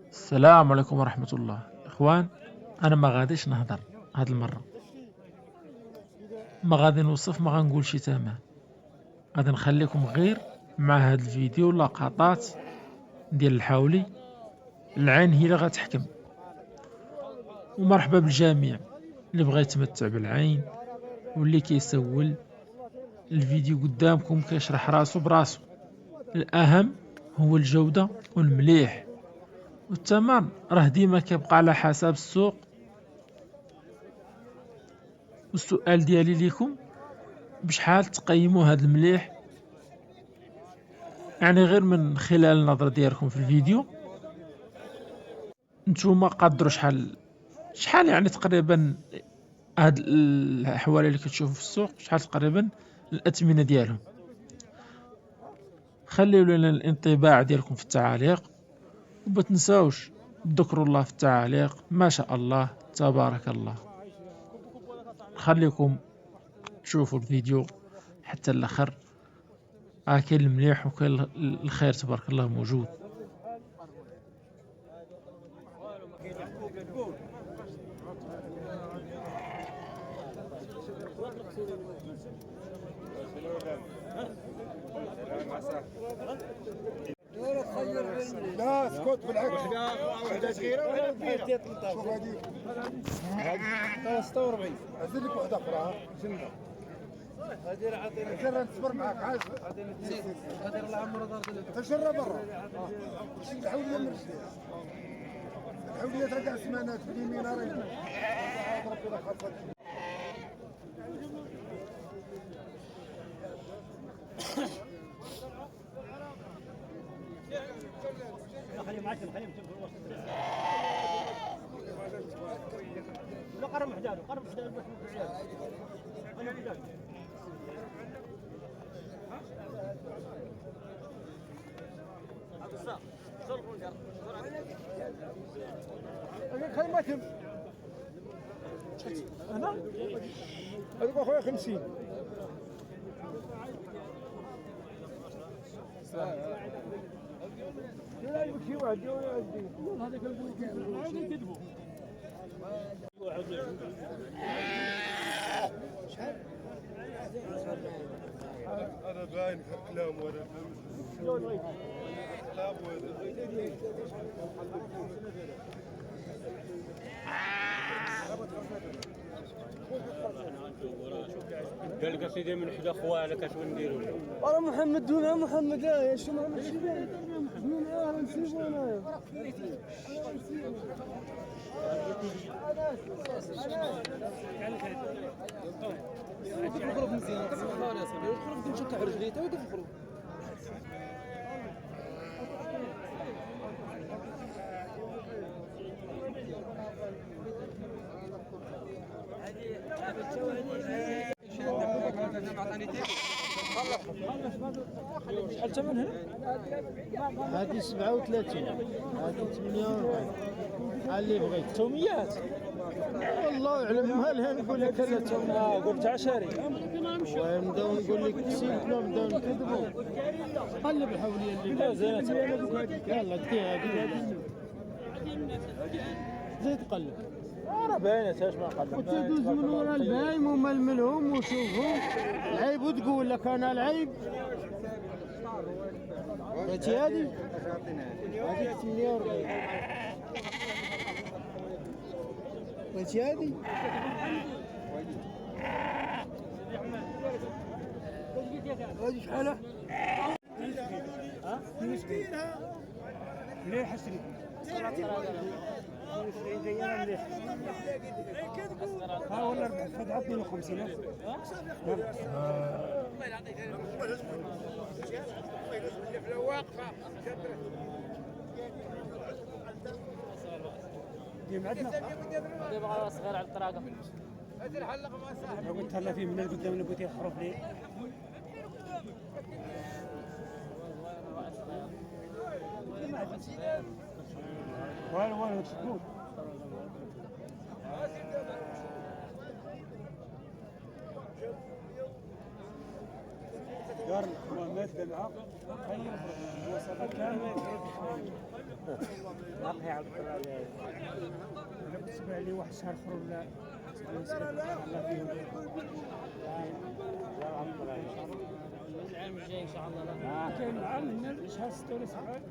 السلام عليكم ورحمة الله. إخوان، أنا ما غاديش نهضر هاد المرة، ما غادي نوصف، ما غنقول شي تمام. غادي نخليكم غير مع هاد الفيديو لقطات ديال الحاولي. العين هي اللي غتحكم. ومرحبا بالجميع اللي بغى يتمتع بالعين واللي كيسول. الفيديو قدامكم كيشرح راسو براسو. الأهم هو الجودة والمليح، والثمن راه ديما كيبقى على حسب السوق. والسؤال ديالي ليكم، بشحال تقيموا هاد المليح؟ يعني غير من خلال النظرة ديالكم في الفيديو نتوما قدروا شحال يعني تقريبا هاد الحوالي اللي كتشوفوا في السوق، شحال تقريبا الأثمنة ديالهم. خليوا لنا الانطباع ديالكم في التعاليق، وما تنساوش تذكروا الله في التعاليق. ما شاء الله تبارك الله. خليكم تشوفوا الفيديو حتى الاخر. كاين المليح وكاين الخير تبارك الله موجود. لا اسكت بالعكس. واحدة صغيرة ولا كبيرة؟ شوف هذيك. هذه 46. أزيد لك واحدة أخرى. جنة. هذه راه عطيني. جرى نصبر معاك عايش. هذه الله عمرها دار لك. تجرى برا. الحولية من رجليها. الحولية ترجع سمانات باليمين راهي. ربي لا خاطر. خليه معك خليه في الوسط. لا قرب حداده قرب حداده بس انا حداده. هذا صار انا خلي ما تم انا هذاك اخويا 50. لا يبكي واحد هذاك كذبوا. انا باين كلام ولا كلام قال لك سيدي من حدا خوالك اش نديروا له؟ انا محمد دون محمد يا شو محمد شبان من انا نسيبو انايا خرج مزيان خلاص خرج نشوف رجلي تا وقف خرج. شحال ثمنها؟ هذه 37 هذه 48 اللي بغيت توميات والله اعلم مالها. نقول لك انا توميه قلت عشري ونبداو نقول لك كسيتنا نبداو نكذبوا. قلب الحوليه اللي لا زينت يلا دي هذه زيد قلب راه باينه اش ما قلب. وتدوز من ورا البايم وململهم وشوفهم العيب وتقول لك انا العيب. بغيتي هذه؟ هذه 48. بغيتي هذه؟ هذه شحالها؟ ها؟ مليح حسني. 22 ديال مليح. ها ولا فدعة 52. دي معدنا هذا بغا صغير على الطراقه. هذه الحلقه مع صاحبي قلت هلا فيه من قدام اللي بغيتي يحرف لي. والو تشوف دار الحمامات جماعه خير وصفات كامله. باقي على الطلال. بالنسبة لي واحد الشهر اخر ولا الله فيهم. العام الجاي ان شاء الله. كاين العام هنا شهر 6 ولا 7